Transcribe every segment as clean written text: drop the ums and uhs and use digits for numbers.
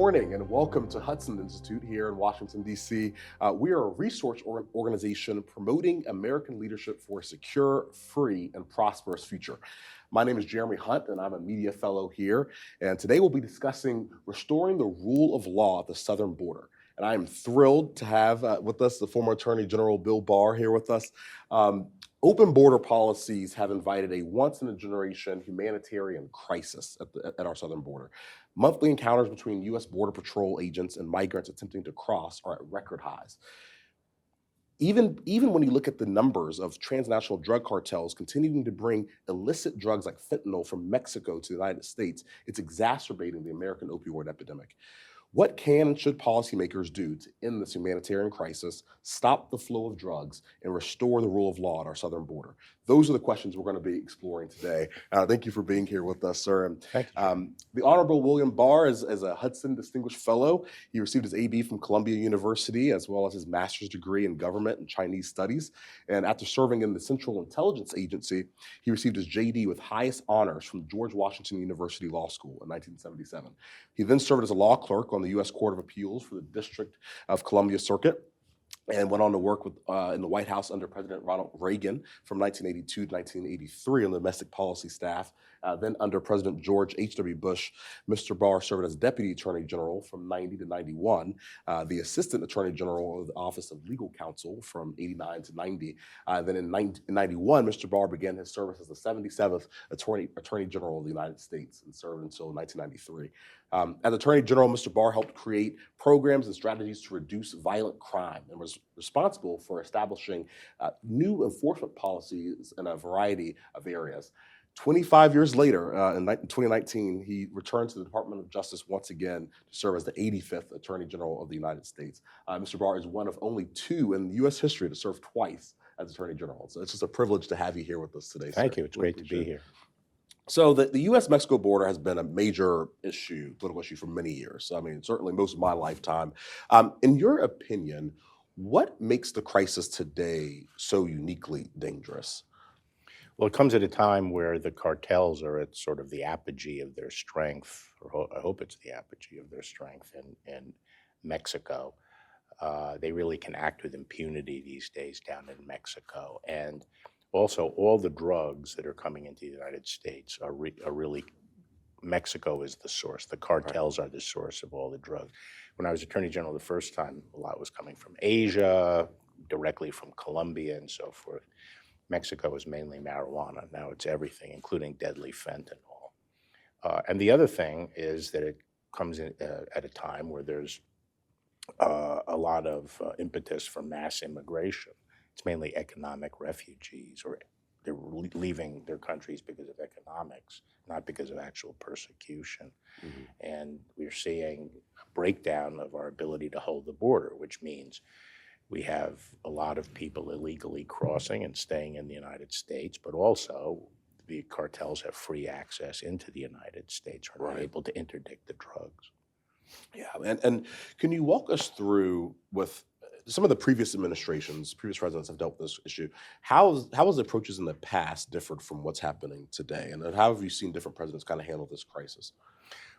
morning and welcome to Hudson Institute here in Washington, D.C. We are a research organization promoting American leadership for a secure, free, and prosperous future. My name is Jeremy Hunt, and I'm a media fellow here. And today we'll be discussing restoring the rule of law at the southern border. And I am thrilled to have with us the former Attorney General Bill Barr here with us. Open border policies have invited a once-in-a-generation humanitarian crisis at our southern border. Monthly encounters between U.S. Border Patrol agents and migrants attempting to cross are at record highs. Even when you look at the numbers of transnational drug cartels continuing to bring illicit drugs like fentanyl from Mexico to the United States, it's exacerbating the American opioid epidemic. What can and should policymakers do to end this humanitarian crisis, stop the flow of drugs, and restore the rule of law at our southern border? Those are the questions we're going to be exploring today. Thank you for being here with us, sir. And, Thank you. The Honorable William Barr is a Hudson Distinguished Fellow. He received his AB from Columbia University, as well as his master's degree in government and Chinese studies. And after serving in the Central Intelligence Agency, he received his JD with highest honors from George Washington University Law School in 1977. He then served as a law clerk on the U.S. Court of Appeals for the District of Columbia Circuit, and went on to work in the White House under President Ronald Reagan from 1982 to 1983 on the domestic policy staff. Then under President George H.W. Bush, Mr. Barr served as Deputy Attorney General from 90 to 91, the Assistant Attorney General of the Office of Legal Counsel from 89 to 90. Then in 91, Mr. Barr began his service as the 77th Attorney General of the United States and served until 1993. As Attorney General, Mr. Barr helped create programs and strategies to reduce violent crime and was responsible for establishing new enforcement policies in a variety of areas. 25 years later, in 2019, he returned to the Department of Justice once again to serve as the 85th Attorney General of the United States. Mr. Barr is one of only two in U.S. history to serve twice as Attorney General. So it's just a privilege to have you here with us today, sir. Thank you. It's great to be here. So the U.S.-Mexico border has been a major political issue for many years. I mean, certainly most of my lifetime. In your opinion, what makes the crisis today so uniquely dangerous? Well, it comes at a time where the cartels are at sort of the apogee of their strength, or I hope it's the apogee of their strength in Mexico. They really can act with impunity these days down in Mexico. And also, all the drugs that are coming into the United States are really, Mexico is the source. The cartels are the source of all the drugs. When I was Attorney General the first time, a lot was coming from Asia, directly from Colombia and so forth. Mexico is mainly marijuana. Now it's everything, including deadly fentanyl. And the other thing is that it comes in at a time where there's a lot of impetus for mass immigration. It's mainly economic refugees, or they're leaving their countries because of economics, not because of actual persecution. Mm-hmm. And we're seeing a breakdown of our ability to hold the border, which means we have a lot of people illegally crossing and staying in the United States, but also the cartels have free access into the United States, are not able to interdict the drugs. Yeah, and can you walk us through with some of the previous administrations, previous presidents have dealt with this issue. How has the approaches in the past differed from what's happening today? And how have you seen different presidents kind of handle this crisis?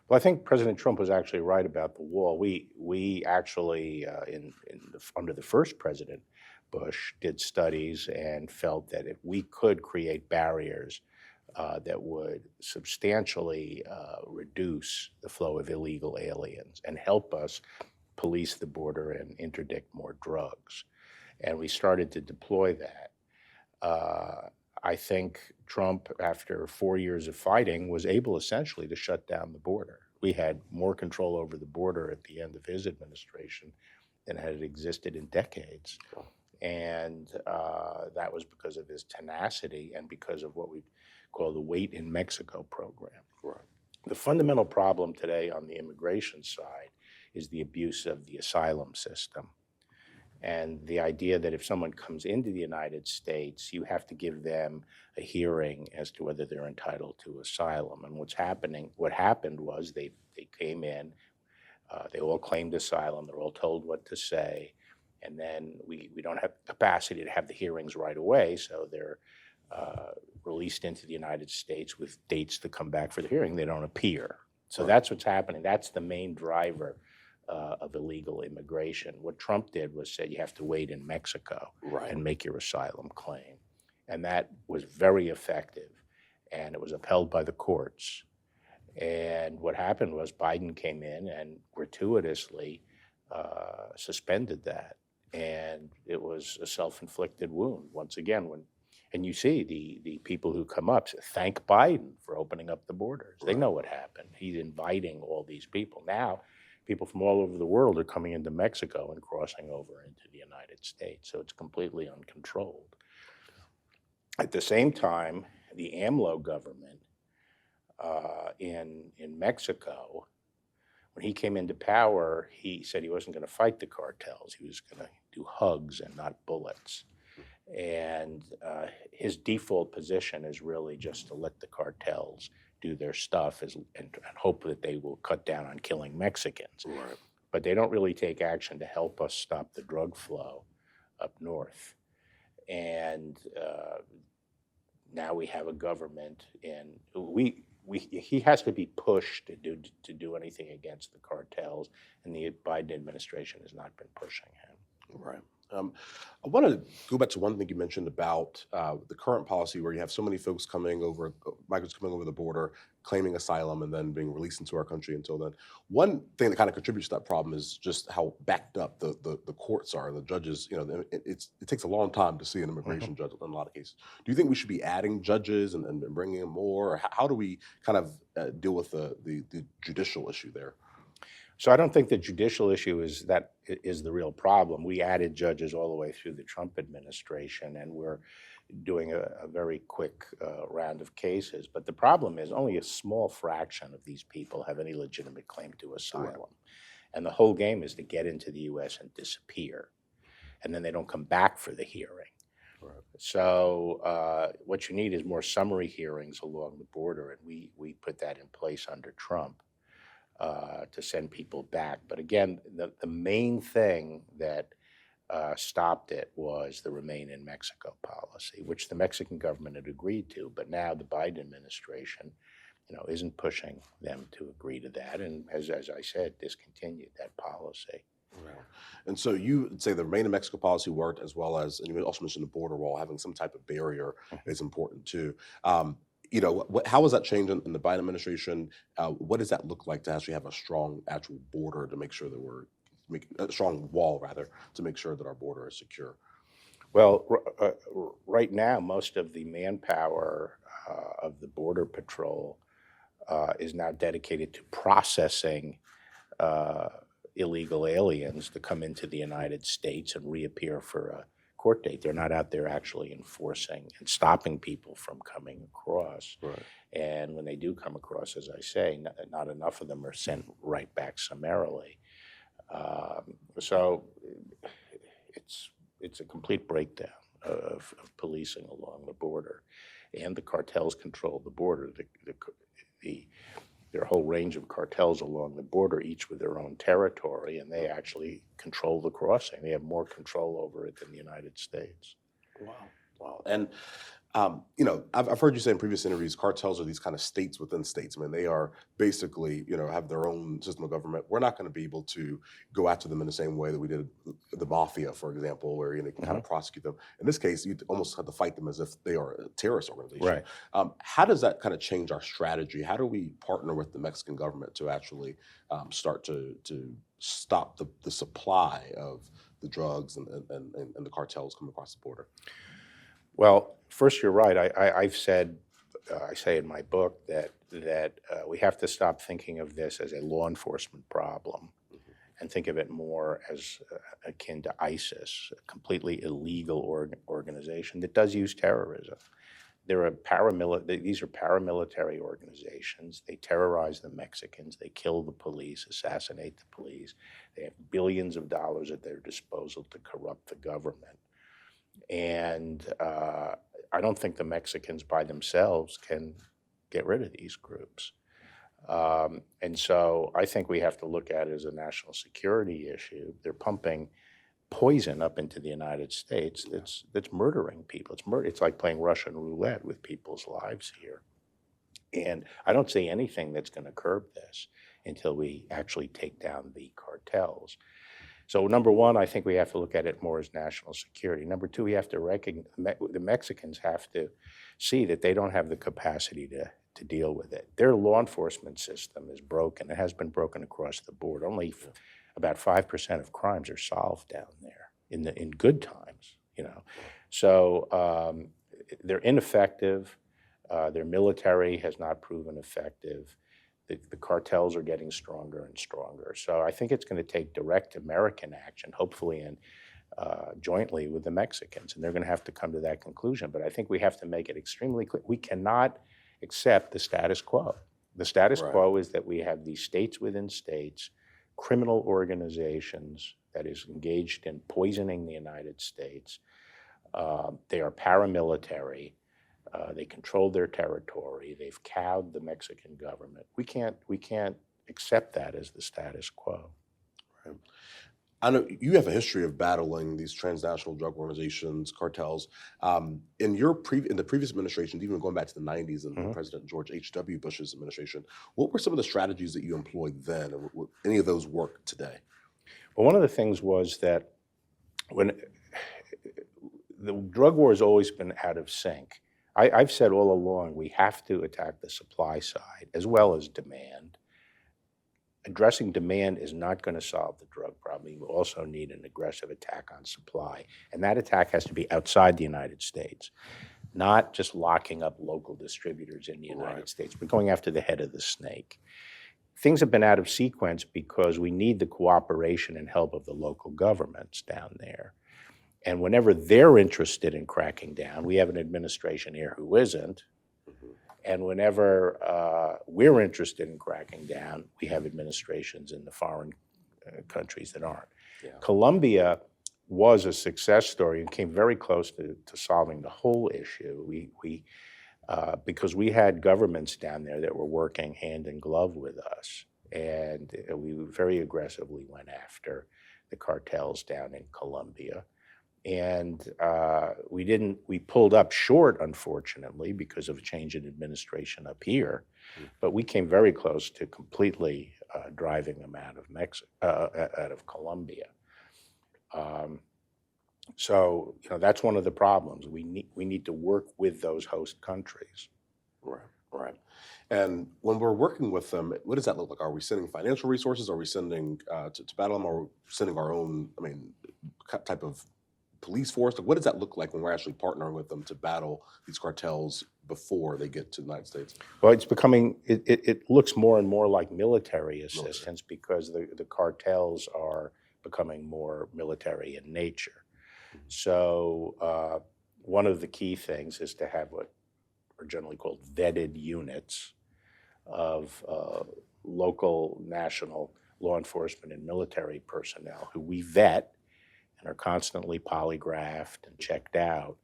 Well, I think President Trump was actually right about the wall. We actually, under the first President Bush, did studies and felt that if we could create barriers that would substantially reduce the flow of illegal aliens and help us police the border and interdict more drugs. And we started to deploy that. I think Trump, after 4 years of fighting, was able essentially to shut down the border. We had more control over the border at the end of his administration than had existed in decades. And that was because of his tenacity and because of what we call the Wait in Mexico program. Right. The fundamental problem today on the immigration side is the abuse of the asylum system. And the idea that if someone comes into the United States, you have to give them a hearing as to whether they're entitled to asylum. And what happened was they came in, they all claimed asylum, they're all told what to say, and then we don't have capacity to have the hearings right away, so they're released into the United States with dates to come back for the hearing. They don't appear. So Right. that's what's happening. That's the main driver of illegal immigration. What Trump did was said you have to wait in Mexico Right. and make your asylum claim. And that was very effective. And it was upheld by the courts. And what happened was Biden came in and gratuitously suspended that. And it was a self-inflicted wound. Once again, and you see the people who come up thank Biden for opening up the borders. They Right. know what happened. He's inviting all these people. Now, people from all over the world are coming into Mexico and crossing over into the United States. So it's completely uncontrolled. At the same time, the AMLO government in Mexico, when he came into power, he said he wasn't going to fight the cartels. He was going to do hugs and not bullets. And his default position is really just to let the cartels do their stuff and hope that they will cut down on killing Mexicans. Right. But they don't really take action to help us stop the drug flow up north. And now we have a government, and he has to be pushed to do anything against the cartels, and the Biden administration has not been pushing him. Right. I want to go back to one thing you mentioned about the current policy where you have so many folks coming over, migrants coming over the border, claiming asylum, and then being released into our country until then. One thing that kind of contributes to that problem is just how backed up the courts are. The judges, it takes a long time to see an immigration judge in a lot of cases. Do you think we should be adding judges and bringing in more? Or how do we kind of deal with the judicial issue there? So I don't think the judicial issue is the real problem. We added judges all the way through the Trump administration, and we're doing a very quick round of cases. But the problem is only a small fraction of these people have any legitimate claim to asylum. Right. And the whole game is to get into the U.S. and disappear. And then they don't come back for the hearing. Right. So what you need is more summary hearings along the border, and we put that in place under Trump. To send people back. But again, the main thing that stopped it was the Remain in Mexico policy, which the Mexican government had agreed to, but now the Biden administration, isn't pushing them to agree to that, and as I said, discontinued that policy. Right. And so you would say the Remain in Mexico policy worked, as well as, and you also mentioned the border wall, having some type of barrier is important too. How has that changed in the Biden administration? What does that look like to actually have a strong actual border to make sure that we're making a strong wall, rather, to make sure that our border is secure? Well, right now, most of the manpower of the Border Patrol is now dedicated to processing illegal aliens to come into the United States and reappear for a court date. They're not out there actually enforcing and stopping people from coming across. Right. And when they do come across, as I say, not enough of them are sent right back summarily. So it's a complete breakdown of policing along the border, and the cartels control the border. There are a whole range of cartels along the border, each with their own territory, and they actually control the crossing. They have more control over it than the United States. Wow. Wow. And, I've heard you say in previous interviews, cartels are these kind of states within states. I mean, they are basically, have their own system of government. We're not going to be able to go after them in the same way that we did the mafia, for example, where you can kind of prosecute them. In this case, you almost have to fight them as if they are a terrorist organization. Right. How does that kind of change our strategy? How do we partner with the Mexican government to actually start to stop the supply of the drugs and the cartels coming across the border? Well, first, you're right. I've said, I say in my book that we have to stop thinking of this as a law enforcement problem and think of it more as akin to ISIS, a completely illegal organization that does use terrorism. These are paramilitary organizations. They terrorize the Mexicans. They kill the police, assassinate the police. They have billions of dollars at their disposal to corrupt the government. And I don't think the Mexicans by themselves can get rid of these groups. And so I think we have to look at it as a national security issue. They're pumping poison up into the United States that's murdering people. It's like playing Russian roulette with people's lives here. And I don't see anything that's going to curb this until we actually take down the cartels. So number one, I think we have to look at it more as national security. Number two, we have to recognize the Mexicans have to see that they don't have the capacity to deal with it. Their law enforcement system is broken. It has been broken across the board. Only about 5% of crimes are solved down there in good times, you know. So they're ineffective. Their military has not proven effective. The cartels are getting stronger and stronger. So I think it's going to take direct American action, hopefully jointly with the Mexicans, and they're going to have to come to that conclusion. But I think we have to make it extremely clear. We cannot accept the status quo. The status quo is that we have these states within states, criminal organizations that is engaged in poisoning the United States. They are paramilitary. They control their territory. They've cowed the Mexican government. We can't accept that as the status quo. Right. I know you have a history of battling these transnational drug organizations, cartels. In the previous administrations, even going back to the 90s and President George H.W. Bush's administration, what were some of the strategies that you employed then, and would any of those work today? Well, one of the things was that when the drug war has always been out of sync. I've said all along we have to attack the supply side as well as demand. Addressing demand is not going to solve the drug problem. You also need an aggressive attack on supply. And that attack has to be outside the United States, not just locking up local distributors in the United States, but going after the head of the snake. Things have been out of sequence because we need the cooperation and help of the local governments down there. And whenever they're interested in cracking down, we have an administration here who isn't. And whenever we're interested in cracking down, we have administrations in the foreign countries that aren't. Yeah. Colombia was a success story and came very close to solving the whole issue. Because we had governments down there that were working hand in glove with us. And we very aggressively went after the cartels down in Colombia. And we pulled up short, unfortunately, because of a change in administration up here. But we came very close to completely driving them out of Colombia. So that's one of the problems. We need to work with those host countries. Right. And when we're working with them, what does that look like? Are we sending financial resources? Are we sending to battle them? Or are we sending our own, type of police force? Like, what does that look like when we're actually partnering with them to battle these cartels before they get to the United States? Well, it's becoming, it looks more and more like military assistance because the cartels are becoming more military in nature. So one of the key things is to have what are generally called vetted units of local, national law enforcement and military personnel who we vet and are constantly polygraphed and checked out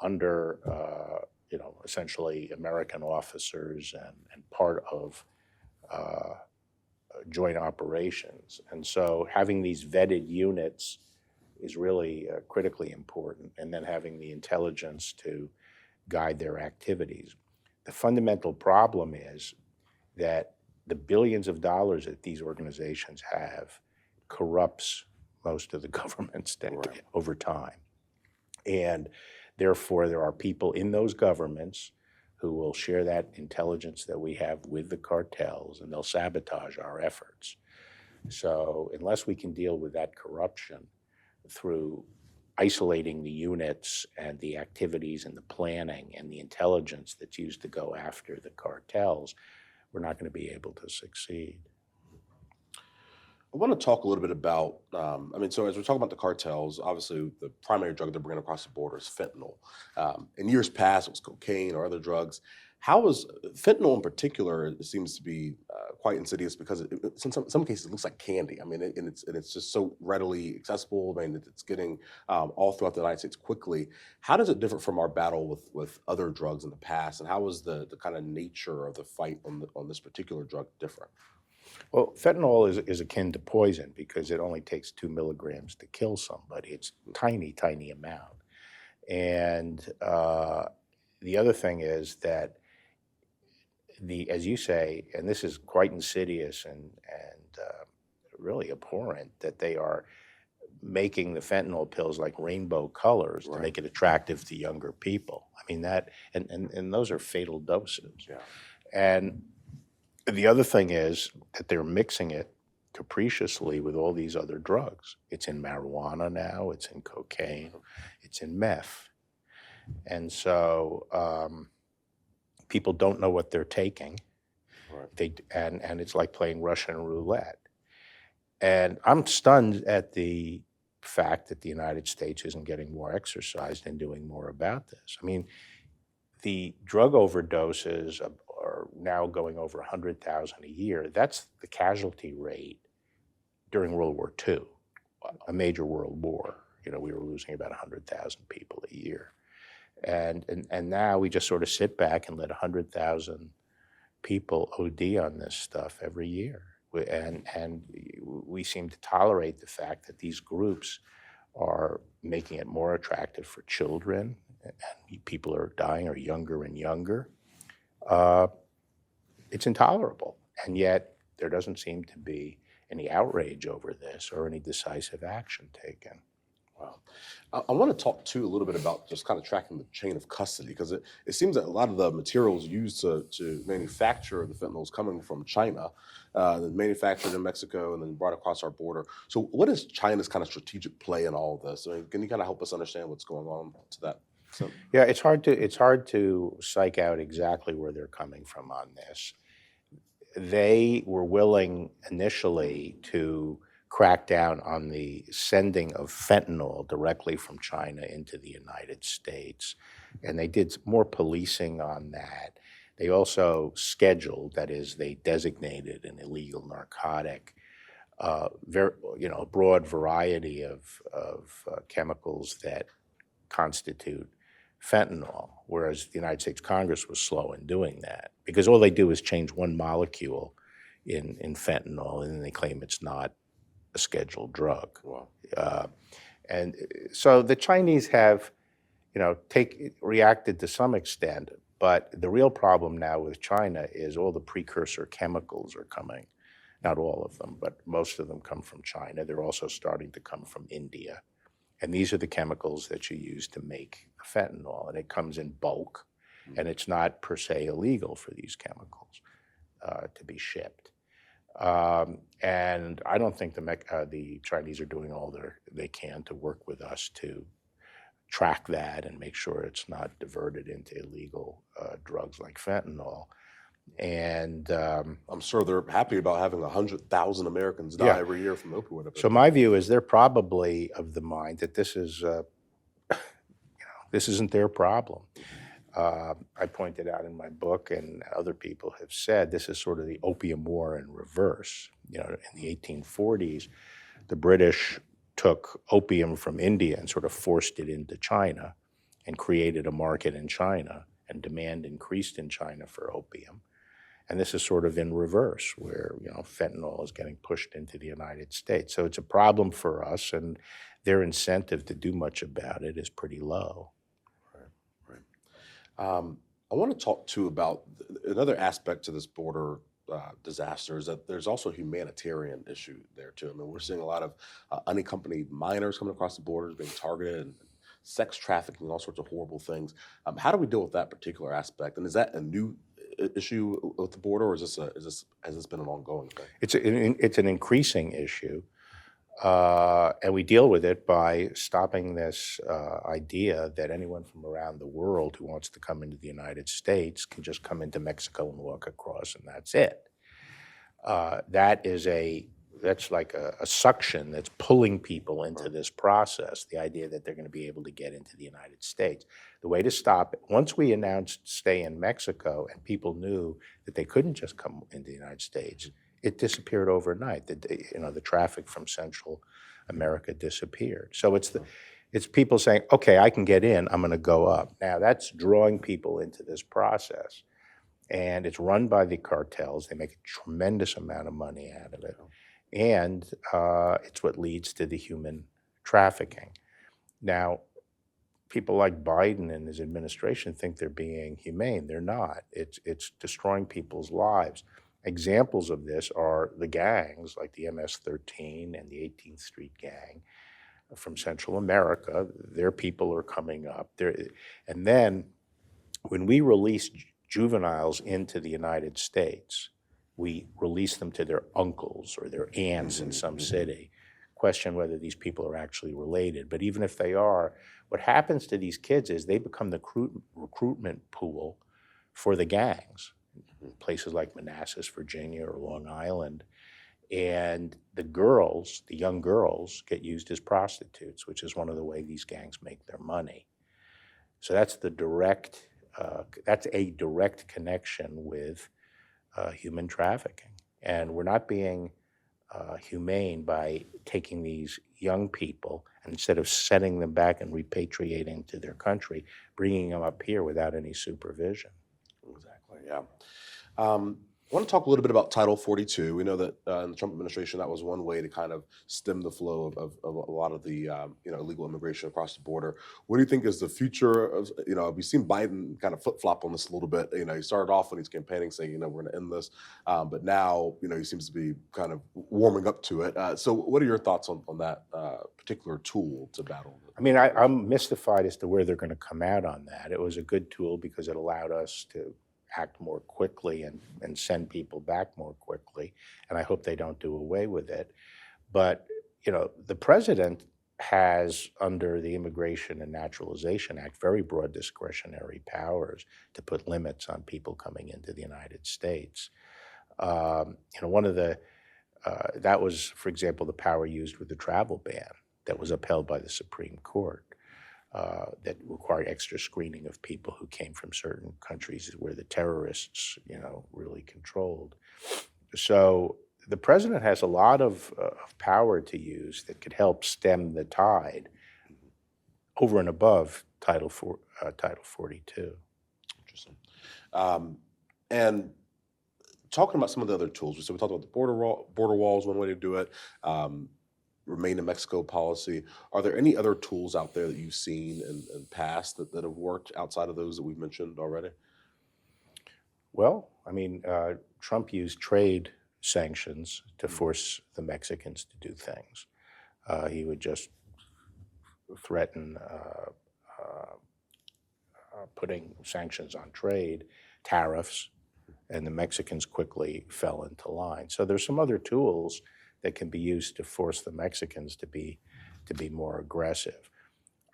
under, essentially American officers and part of joint operations. And so having these vetted units is really critically important, and then having the intelligence to guide their activities. The fundamental problem is that the billions of dollars that these organizations have corrupts most of the governments over time. And therefore, there are people in those governments who will share that intelligence that we have with the cartels, and they'll sabotage our efforts. So unless we can deal with that corruption through isolating the units and the activities and the planning and the intelligence that's used to go after the cartels, we're not going to be able to succeed. I want to talk a little bit about, so as we're talking about the cartels, obviously the primary drug they're bringing across the border is fentanyl. In years past, it was cocaine or other drugs. How is fentanyl in particular? It seems to be quite insidious because in some cases it looks like candy. And it's just so readily accessible. It's getting all throughout the United States quickly. How does it differ from our battle with other drugs in the past? And how is the kind of nature of the fight on this particular drug different? Well, fentanyl is akin to poison because it only takes 2 milligrams to kill somebody. It's a tiny, tiny amount. And the other thing is that as you say, and this is quite insidious and really abhorrent, that they are making the fentanyl pills like rainbow colors to Right. make it attractive to younger people. I mean that, and those are fatal doses. Yeah. And the other thing is that they're mixing it capriciously with all these other drugs. It's in marijuana now, it's in cocaine, it's in meth. And so people don't know what they're taking. Right. And it's like playing Russian roulette. And I'm stunned at the fact that the United States isn't getting more exercised and doing more about this. I mean, the drug overdoses are now going over 100,000 a year. That's the casualty rate during World War II, a major world war. You know, we were losing about 100,000 people a year. And now we just sort of sit back and let 100,000 people OD on this stuff every year. And we seem to tolerate the fact that these groups are making it more attractive for children, and people are dying are younger and younger. It's intolerable, and yet there doesn't seem to be any outrage over this or any decisive action taken. Wow. I want to talk too a little bit about just kind of tracking the chain of custody, because it seems that a lot of the materials used to manufacture the fentanyl is coming from China, then manufactured in Mexico and then brought across our border. So what is China's kind of strategic play in all of this? I mean, can you kind of help us understand what's going on to that? So, Yeah, it's hard to psych out exactly where they're coming from on this. They were willing initially to crack down on the sending of fentanyl directly from China into the United States, and they did more policing on that. They also scheduled, that is, they designated an illegal narcotic, a broad variety of chemicals that constitute fentanyl, whereas the United States Congress was slow in doing that, because all they do is change one molecule in fentanyl, and then they claim it's not a scheduled drug. wow. And so the Chinese have, reacted to some extent, but the real problem now with China is all the precursor chemicals are coming. Not all of them, but most of them come from China. They're also starting to come from India. And these are the chemicals that you use to make fentanyl, and it comes in bulk, and it's not per se illegal for these chemicals to be shipped. And I don't think the Chinese are doing all they can to work with us to track that and make sure it's not diverted into illegal drugs like fentanyl. And I'm sure they're happy about having 100,000 Americans die every year from opioid epidemic. So my view is they're probably of the mind that this is, this isn't their problem. I pointed out in my book, and other people have said, this is sort of the opium war in reverse. In the 1840s, the British took opium from India and sort of forced it into China and created a market in China, and demand increased in China for opium. And this is sort of in reverse, where fentanyl is getting pushed into the United States. So it's a problem for us, and their incentive to do much about it is pretty low. Right. I want to talk too about another aspect to this border disaster is that there's also a humanitarian issue there too. I mean, we're seeing a lot of unaccompanied minors coming across the borders being targeted, and sex trafficking, all sorts of horrible things. How do we deal with that particular aspect? And is that a new issue with the border, or has this been an ongoing thing? It's an increasing issue, and we deal with it by stopping this idea that anyone from around the world who wants to come into the United States can just come into Mexico and walk across, and that's it. That's like a suction that's pulling people into this process, the idea that they're going to be able to get into the United States. The way to stop it, once we announced stay in Mexico and people knew that they couldn't just come into the United States, it disappeared overnight. The traffic from Central America disappeared. So it's people saying, okay, I can get in, I'm going to go up. Now that's drawing people into this process. And it's run by the cartels. They make a tremendous amount of money out of it. And it's what leads to the human trafficking. Now, people like Biden and his administration think they're being humane. They're not. It's destroying people's lives. Examples of this are the gangs like the MS-13 and the 18th Street Gang from Central America. Their people are coming up. And then when we release juveniles into the United States, we release them to their uncles or their aunts in some city. Question whether these people are actually related. But even if they are, what happens to these kids is they become the recruitment pool for the gangs in places like Manassas, Virginia, or Long Island. And the girls, the young girls, get used as prostitutes, which is one of the ways these gangs make their money. So that's a direct connection with human trafficking. And we're not being humane by taking these young people and instead of sending them back and repatriating to their country, bringing them up here without any supervision. Exactly, yeah. I want to talk a little bit about Title 42. We know that in the Trump administration, that was one way to kind of stem the flow of a lot of the illegal immigration across the border. What do you think is the future of, we've seen Biden kind of flip-flop on this a little bit. He started off when he's campaigning saying, we're going to end this. But now, he seems to be kind of warming up to it. So what are your thoughts on that particular tool to battle? I mean, I'm mystified as to where they're going to come out on that. It was a good tool because it allowed us to act more quickly and send people back more quickly. And I hope they don't do away with it. But, the president has, under the Immigration and Naturalization Act, very broad discretionary powers to put limits on people coming into the United States. One of that was, for example, the power used with the travel ban that was upheld by the Supreme Court. That required extra screening of people who came from certain countries where the terrorists, really controlled. So the president has a lot of power to use that could help stem the tide over and above Title 42. Interesting. And talking about some of the other tools, so we talked about the border walls, one way to do it. Remain in Mexico policy. Are there any other tools out there that you've seen in past that have worked outside of those that we've mentioned already? Well, I mean, Trump used trade sanctions to force the Mexicans to do things. He would just threaten putting sanctions on trade, tariffs, and the Mexicans quickly fell into line. So there's some other tools that can be used to force the Mexicans to be more aggressive.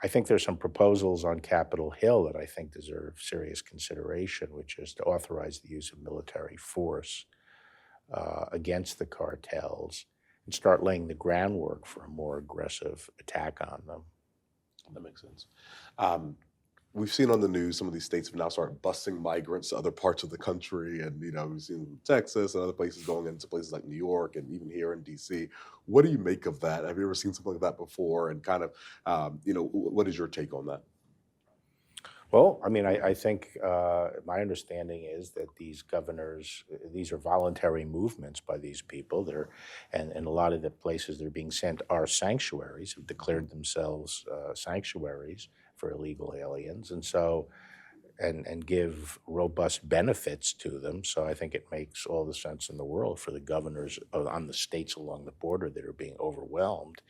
I think there's some proposals on Capitol Hill that I think deserve serious consideration, which is to authorize the use of military force against the cartels and start laying the groundwork for a more aggressive attack on them. That makes sense. We've seen on the news some of these states have now started busing migrants to other parts of the country, and we've seen Texas and other places going into places like New York and even here in D.C. What do you make of that? Have you ever seen something like that before? And kind of, what is your take on that? Well, I mean, I think my understanding is that these governors, these are voluntary movements by these people. And a lot of the places they're being sent are sanctuaries, have declared themselves sanctuaries for illegal aliens, and so and give robust benefits to them. So I think it makes all the sense in the world for the governors on the states along the border that are being overwhelmed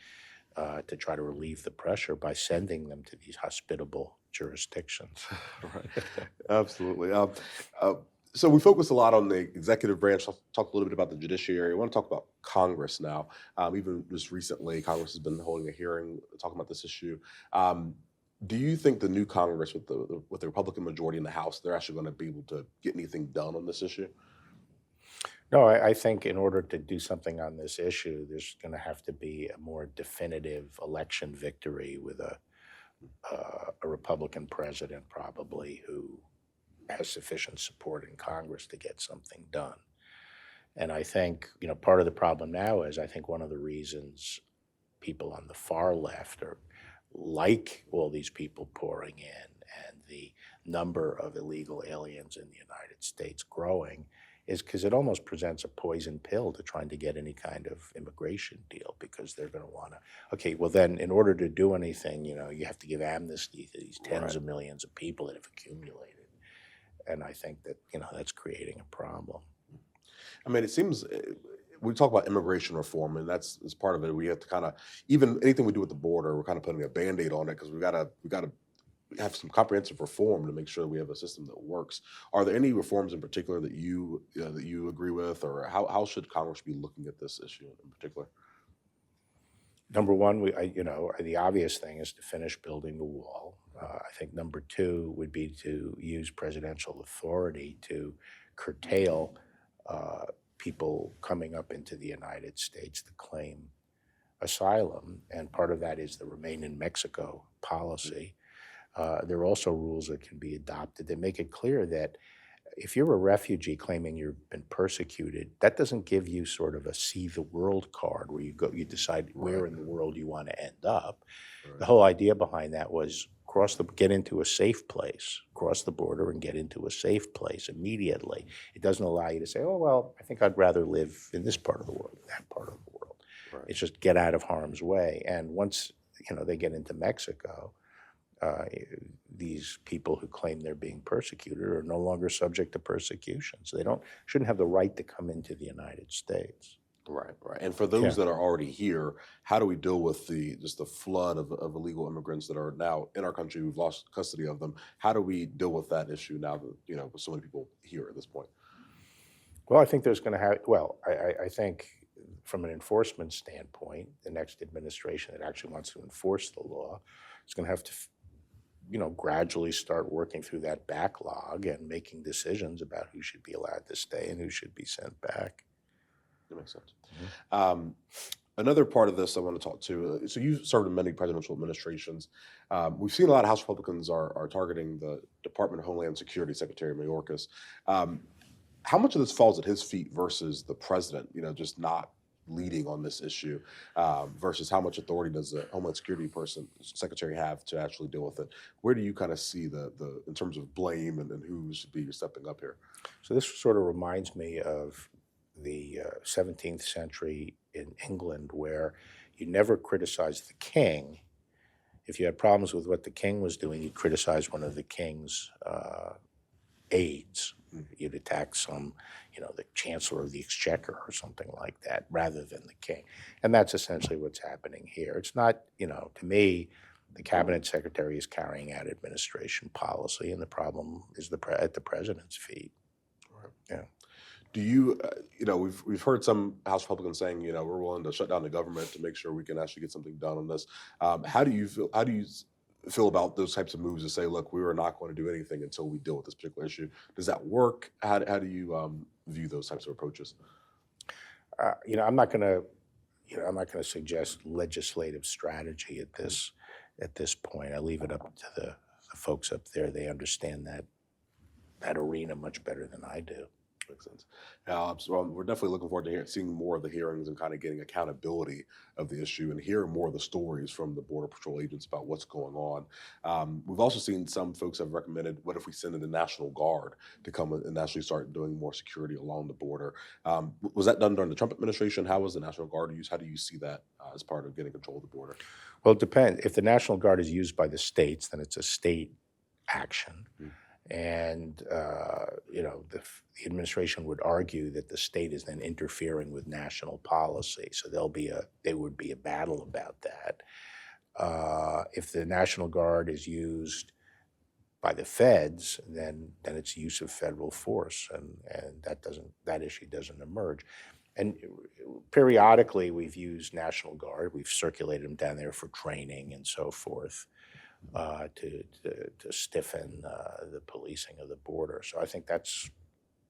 to try to relieve the pressure by sending them to these hospitable jurisdictions. Right. Absolutely. So we focus a lot on the executive branch. I'll talk a little bit about the judiciary. I want to talk about Congress now. Even just recently, Congress has been holding a hearing talking about this issue. Do you think the new Congress with the Republican majority in the House, they're actually going to be able to get anything done on this issue? No, I think in order to do something on this issue, there's going to have to be a more definitive election victory with a Republican president probably who has sufficient support in Congress to get something done. And I think, part of the problem now is I think one of the reasons people on the far left are like all these people pouring in and the number of illegal aliens in the United States growing is because it almost presents a poison pill to trying to get any kind of immigration deal, because they're going to want to, okay, well then in order to do anything, you have to give amnesty to these tens of millions of people that have accumulated. And I think that, that's creating a problem. I mean, it seems we talk about immigration reform, and that's part of it. We have to kind of, even anything we do at the border, we're kind of putting a Band-Aid on it, because we got to have some comprehensive reform to make sure we have a system that works. Are there any reforms in particular that you agree with, or how should Congress be looking at this issue in particular? Number one, the obvious thing is to finish building the wall. I think number two would be to use presidential authority to curtail people coming up into the United States to claim asylum, and part of that is the Remain in Mexico policy. There are also rules that can be adopted that make it clear that if you're a refugee claiming you've been persecuted, that doesn't give you sort of a see the world card where you decide where in the world you want to end up. Right. The whole idea behind that was get into a safe place, cross the border and get into a safe place immediately. It doesn't allow you to say, oh, well, I think I'd rather live in this part of the world, that part of the world. Right. It's just get out of harm's way. And once, they get into Mexico, these people who claim they're being persecuted are no longer subject to persecution. So they shouldn't have the right to come into the United States. Right. And for those that are already here, how do we deal with the flood of illegal immigrants that are now in our country? We've lost custody of them. How do we deal with that issue now that, with so many people here at this point? Well, I think there's going to have, I think from an enforcement standpoint, the next administration that actually wants to enforce the law is going to have to gradually start working through that backlog and making decisions about who should be allowed to stay and who should be sent back. That makes sense. Mm-hmm. Another part of this I want to talk to, so you've served in many presidential administrations. We've seen a lot of House Republicans are targeting the Department of Homeland Security Secretary Mayorkas. How much of this falls at his feet versus the president, just not leading on this issue, versus how much authority does the Homeland Security secretary have to actually deal with it? Where do you kind of see the in terms of blame and who should be stepping up here? So this sort of reminds me of the 17th century in England, where you never criticized the king. If you had problems with what the king was doing, you'd criticize one of the king's aides. You'd attack some, the Chancellor of the Exchequer or something like that, rather than the king. And that's essentially what's happening here. It's not, to me, the cabinet secretary is carrying out administration policy, and the problem is at the president's feet. Right. Yeah. Do you, we've heard some House Republicans saying, we're willing to shut down the government to make sure we can actually get something done on this. How do you feel about those types of moves to say, look, we are not going to do anything until we deal with this particular issue? Does that work? How do you view those types of approaches? I'm not going to suggest legislative strategy at this point. I leave it up to the folks up there. They understand that arena much better than I do. Makes sense. So we're definitely looking forward to seeing more of the hearings and kind of getting accountability of the issue and hearing more of the stories from the Border Patrol agents about what's going on. We've also seen some folks have recommended, what if we send in the National Guard to come and actually start doing more security along the border? Was that done during the Trump administration? How was the National Guard used? How do you see that as part of getting control of the border? Well, it depends. If the National Guard is used by the states, then it's a state action. Mm-hmm. And, the administration would argue that the state is then interfering with national policy. So there would be a battle about that. If the National Guard is used by the feds, then it's use of federal force, and that issue doesn't emerge. And periodically we've used National Guard. We've circulated them down there for training and so forth. To stiffen the policing of the border. So I think that's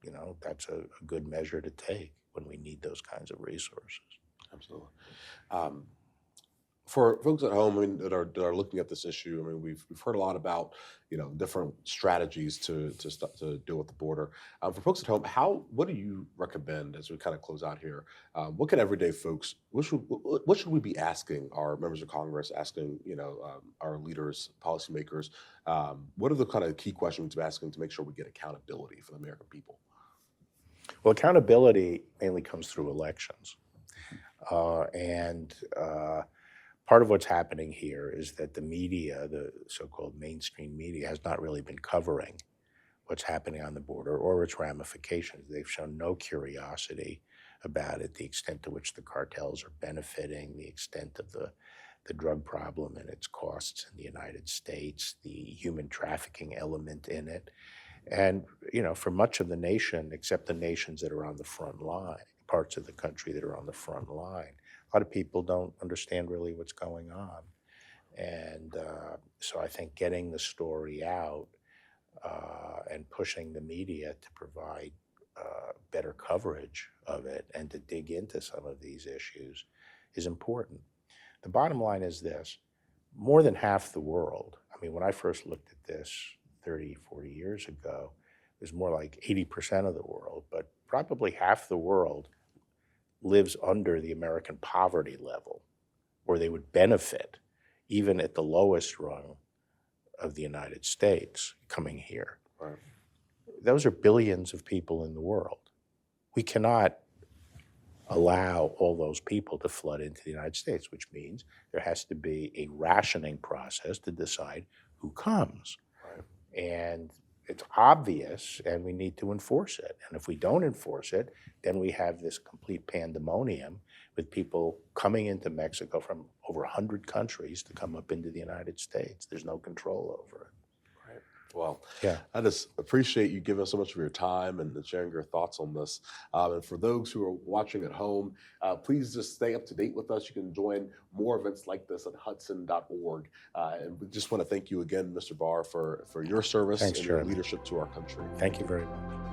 a good measure to take when we need those kinds of resources. Absolutely. For folks at home, that are looking at this issue, we've heard a lot about different strategies to deal with the border. For folks at home, what do you recommend as we kind of close out here? What can everyday folks? What should we be asking our members of Congress, asking our leaders, policymakers? What are the kind of key questions to be asking to make sure we get accountability for the American people? Well, accountability mainly comes through elections. And part of what's happening here is that the media, the so-called mainstream media, has not really been covering what's happening on the border or its ramifications. They've shown no curiosity about it, the extent to which the cartels are benefiting, the extent of the drug problem and its costs in the United States, the human trafficking element in it. And, for much of the nation, except the nations that are on the front line, parts of the country that are on the front line, a lot of people don't understand really what's going on. And so I think getting the story out and pushing the media to provide better coverage of it and to dig into some of these issues is important. The bottom line is this: more than half the world, I mean, when I first looked at this 30, 40 years ago, it was more like 80% of the world, but probably half the world lives under the American poverty level, where they would benefit even at the lowest rung of the United States coming here. Right. Those are billions of people in the world. We cannot allow all those people to flood into the United States, which means there has to be a rationing process to decide who comes. Right. And it's obvious, and we need to enforce it. And if we don't enforce it, then we have this complete pandemonium with people coming into Mexico from over 100 countries to come up into the United States. There's no control over it. Well, Yeah. I just appreciate you giving us so much of your time and sharing your thoughts on this. And for those who are watching at home, please just stay up to date with us. You can join more events like this at hudson.org. And we just want to thank you again, Mr. Barr, for your service Thanks, and your Jeremy. leadership to our country. Thank you very much.